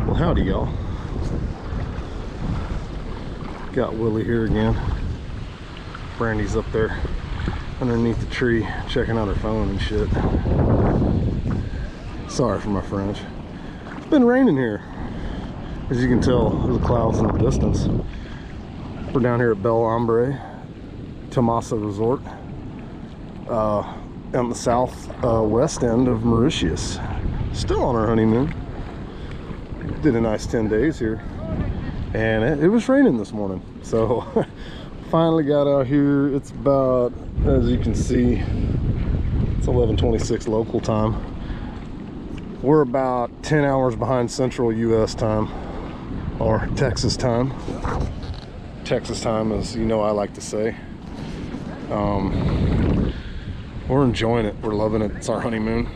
Well, howdy, y'all. Got Willie here again. Brandy's up there underneath the tree checking out her phone and shit. Sorry for my French. It's been raining here. As you can tell, there's clouds in the distance. We're down here at Ombre, Tomasa Resort, on the southwest end of Mauritius. Still on our honeymoon. Did a nice 10 days here, and it was raining this morning, so finally got out here. It's about, as you can see, it's 11:26 local time. We're about 10 hours behind central US time, or Texas time. Texas time, as you know I like to say. We're enjoying it. We're loving it. It's our honeymoon.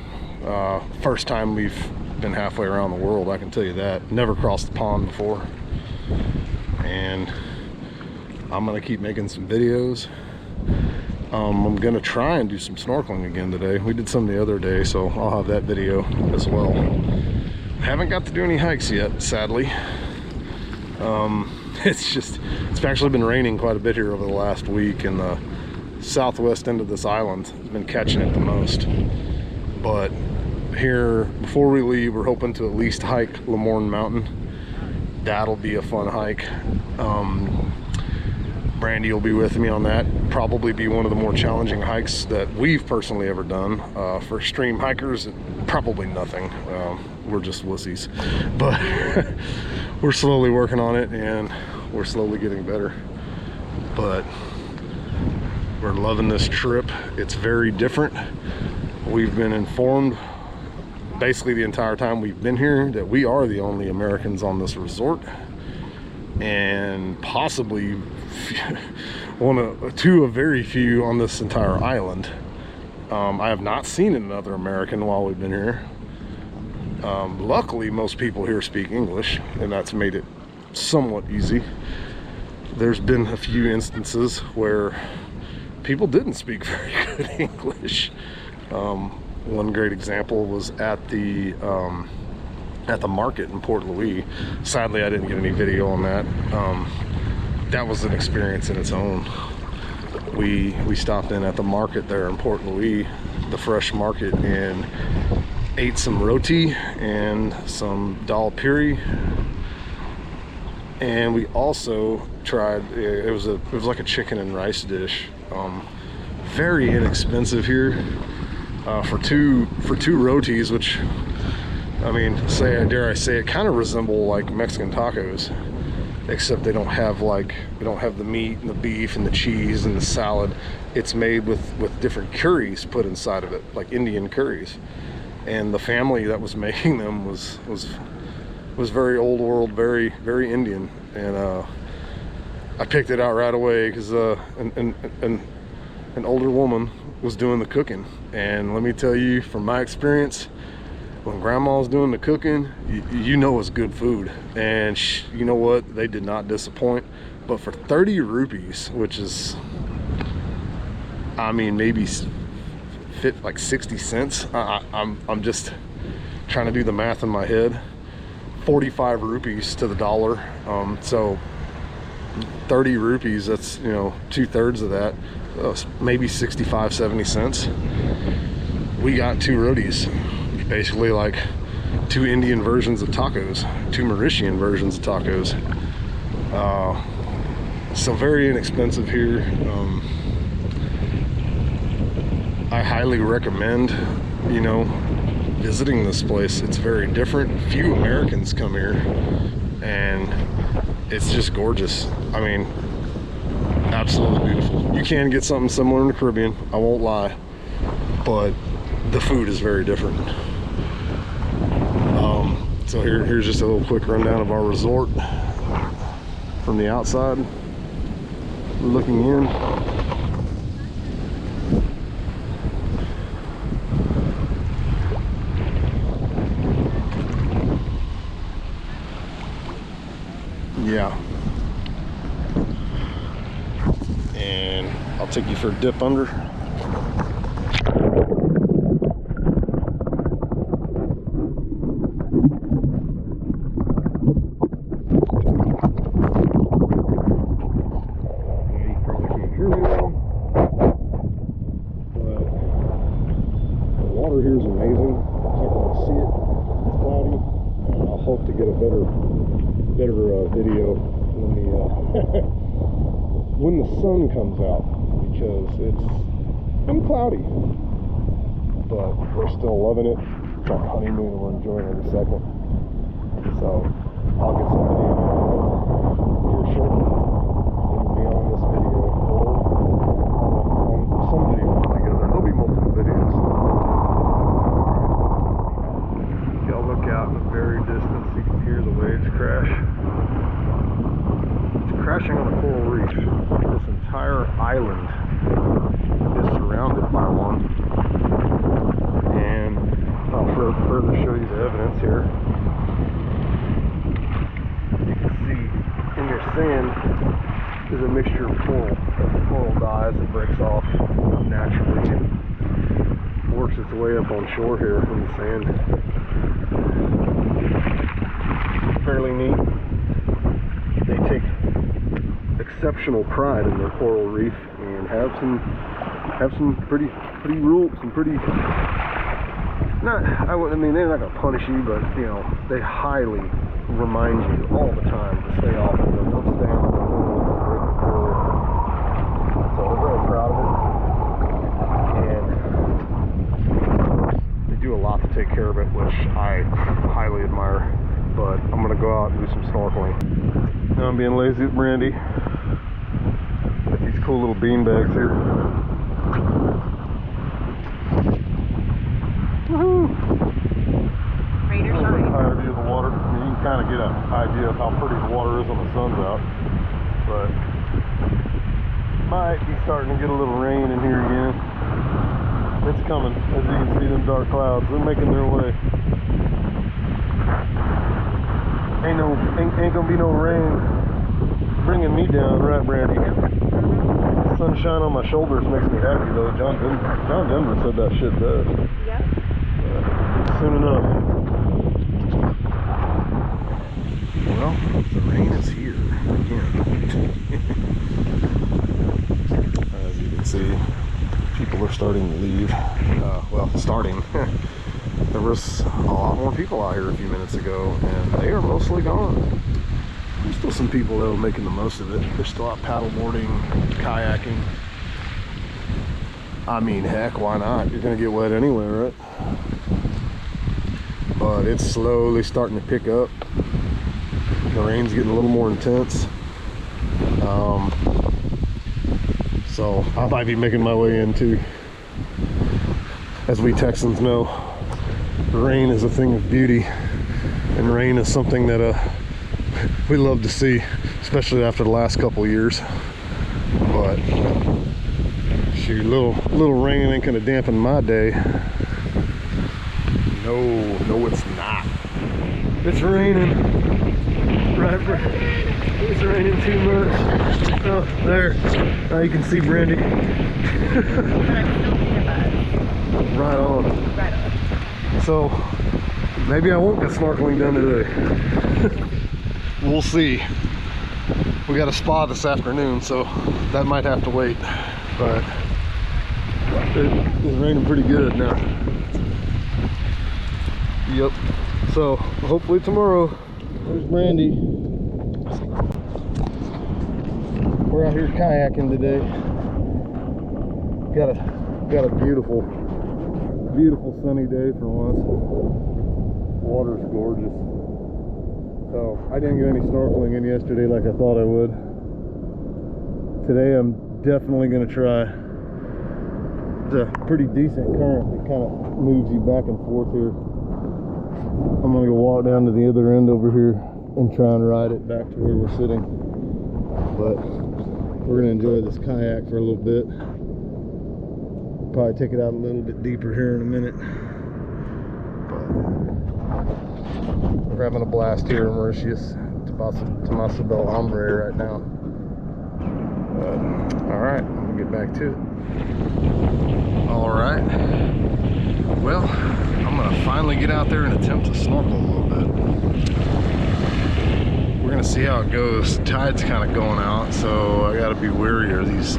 First time we've been halfway around the world, I can tell you that. Never crossed the pond before, and I'm gonna keep making some videos. I'm gonna try and do some snorkeling again today. We did some the other day, so I'll have that video as well. Haven't got to do any hikes yet, sadly. It's actually been raining quite a bit here over the last week, and the southwest end of this island has been catching it the most. But here, before we leave, we're hoping to at least hike Lemoine Mountain. That'll be a fun hike. Brandy will be with me on that. Probably be one of the more challenging hikes that we've personally ever done. For extreme hikers, probably nothing. We're just wussies. But we're slowly working on it, and we're slowly getting better. But we're loving this trip. It's very different. We've been informed basically the entire time we've been here that we are the only Americans on this resort, and possibly two of very few on this entire island. I have not seen another American while we've been here. Luckily, most people here speak English, and that's made it somewhat easy. There's been a few instances where people didn't speak very good English. One great example was at the market in Port Louis. Sadly, I didn't get any video on that. That was an experience in its own. We stopped in at the market there in Port Louis, the fresh market, and ate some roti and some dal piri. And we also tried, it was like a chicken and rice dish. Very inexpensive here. For two rotis, which, I mean, dare I say it, kind of resemble like Mexican tacos, except they don't have the meat and the beef and the cheese and the salad. It's made with different curries put inside of it, like Indian curries. And the family that was making them was very old world, very Indian. And I picked it out right away because an older woman was doing the cooking. And let me tell you, from my experience, when grandma's doing the cooking, you know it's good food. And you know what? They did not disappoint. But for 30 rupees, which is, I mean, maybe fit like 60 cents. I'm just trying to do the math in my head. 45 rupees to the dollar. So 30 rupees, that's, you know, 2/3 of that. Maybe 65, 70 cents. We got two rotis, basically like two Indian versions of tacos, two Mauritian versions of tacos. So very inexpensive here. I highly recommend, you know, visiting this place. It's very different. Few Americans come here, and it's just gorgeous. I mean, absolutely beautiful. You can get something similar in the Caribbean, I won't lie, but the food is very different. So here's just a little quick rundown of our resort from the outside, looking in. Yeah. And I'll take you for a dip under. video when the when the sun comes out, because it's been cloudy, but we're still loving it. It's our honeymoon and we're enjoying every second. So I'll get some video here shortly. It'll be on this video or on some video together. There'll be multiple videos. Y'all look out in the very distance, you can hear the waves crash. It's crashing on a coral reef. This entire island is surrounded by one. And I'll further show you the evidence here. You can see in your sand is a mixture of coral. As the coral dies, it breaks off naturally and works its way up on shore here from the sand. Fairly neat. They take exceptional pride in their coral reef and have some pretty rules, some pretty, I mean they're not going to punish you, but you know, they highly remind you all the time to stay off of them. Don't stay on them, don't break the coral. So we're very proud of it, and they do a lot to take care of it, which I highly admire. But I'm gonna go out and do some snorkeling. Now I'm being lazy with Brandy. Got these cool little bean bags here. Woohoo! Rain or shine. Higher view of the water. I mean, you can kind of get an idea of how pretty the water is when the sun's out. But might be starting to get a little rain in here again. It's coming. As you can see, them dark clouds, they're making their way. Ain't gonna be no rain bringing me down, right, Brandy? Sunshine on my shoulders makes me happy, though. John Denver said that shit does. Yep. Soon enough. Well, the rain is here again. As you can see, people are starting to leave. Well, starting. There was a lot more people out here a few minutes ago, and they are mostly gone. There's still some people that are making the most of it. They're still out paddleboarding, kayaking. I mean, heck, why not? You're gonna get wet anyway, right? But it's slowly starting to pick up. The rain's getting a little more intense. So I might be making my way in too. As we Texans know, rain is a thing of beauty, and rain is something that we love to see, especially after the last couple years. But shoot, little rain ain't gonna dampen my day. No, it's not. It's raining. Right, it's raining too much. Oh, there. Now you can see Brandy. Right on. Right on. So maybe I won't get snorkeling done today. We'll see. We got a spa this afternoon, so that might have to wait. But it's raining pretty good now. Yep. So hopefully tomorrow. There's Brandy. We're out here kayaking today. Got a beautiful sunny day for once. Water's gorgeous. So I didn't get any snorkeling in yesterday like I thought I would. Today I'm definitely going to try. It's a pretty decent current that kind of moves you back and forth here. I'm going to go walk down to the other end over here and try and ride it back to where we're sitting. But we're going to enjoy this kayak for a little bit. Probably take it out a little bit deeper here in a minute. But we're having a blast here in Mauritius. It's about to Ombre right now. Alright, we'll get back to it. Alright. Well, I'm going to finally get out there and attempt to snorkel a little bit. We're going to see how it goes. The tide's kind of going out, so I got to be wary of these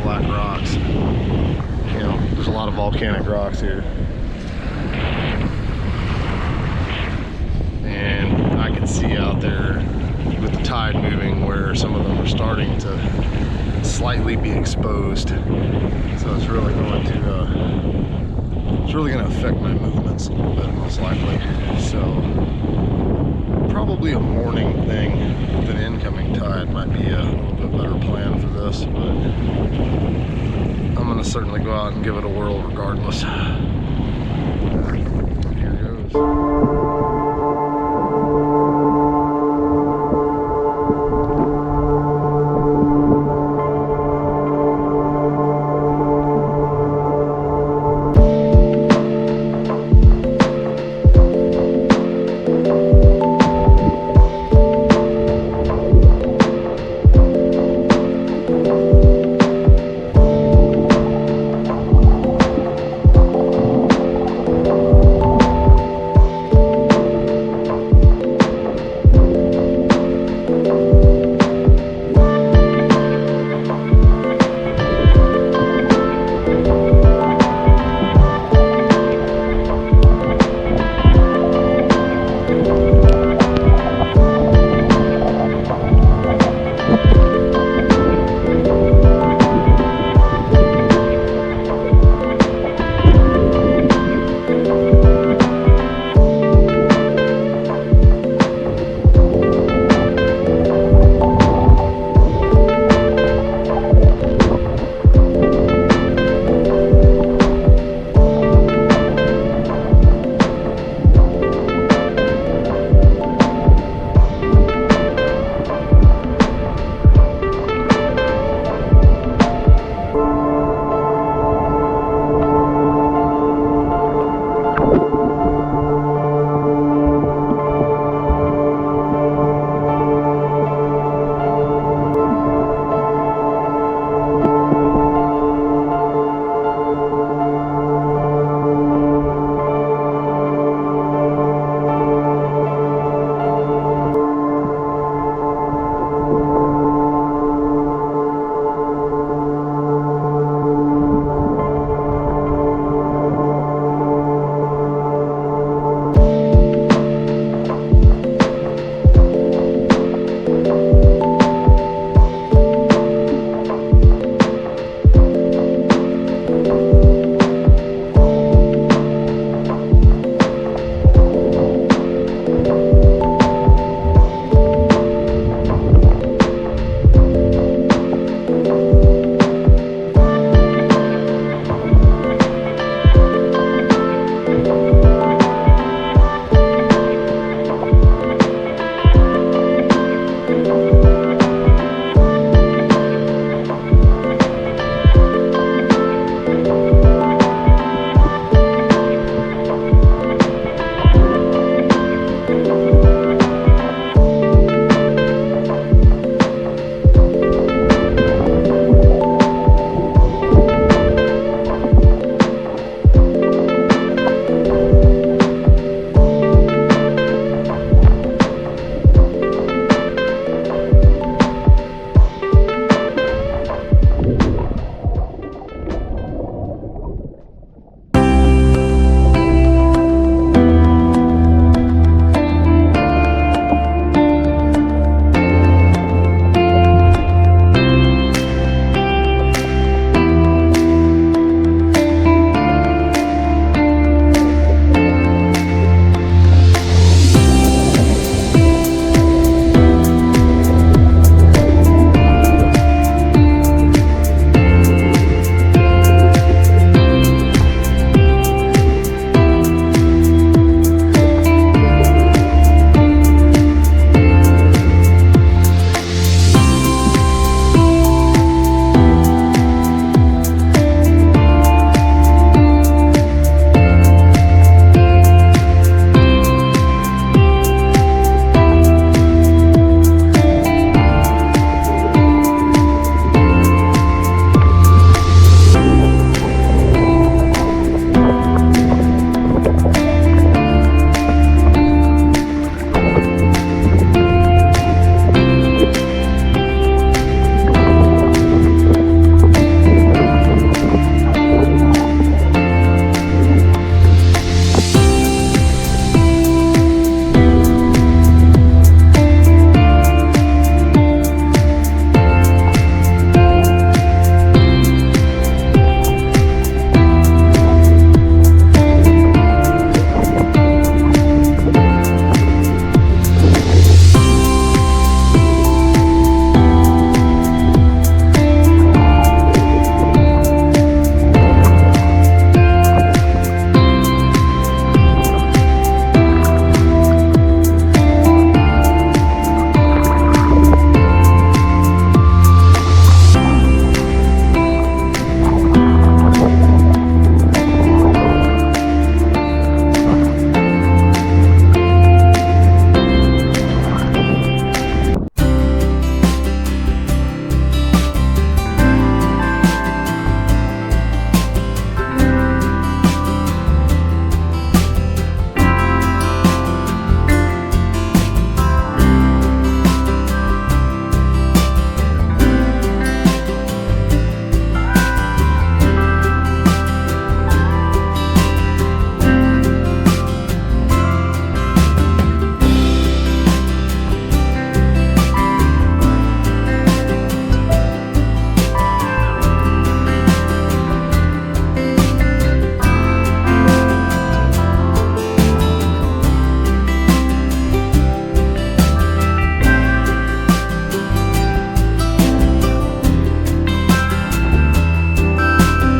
black rocks. You know, there's a lot of volcanic rocks here. And I can see out there starting to slightly be exposed, so it's really going to affect my movements a little bit, most likely. So probably a morning thing with an incoming tide might be a little bit better plan for this, but I'm gonna certainly go out and give it a whirl regardless.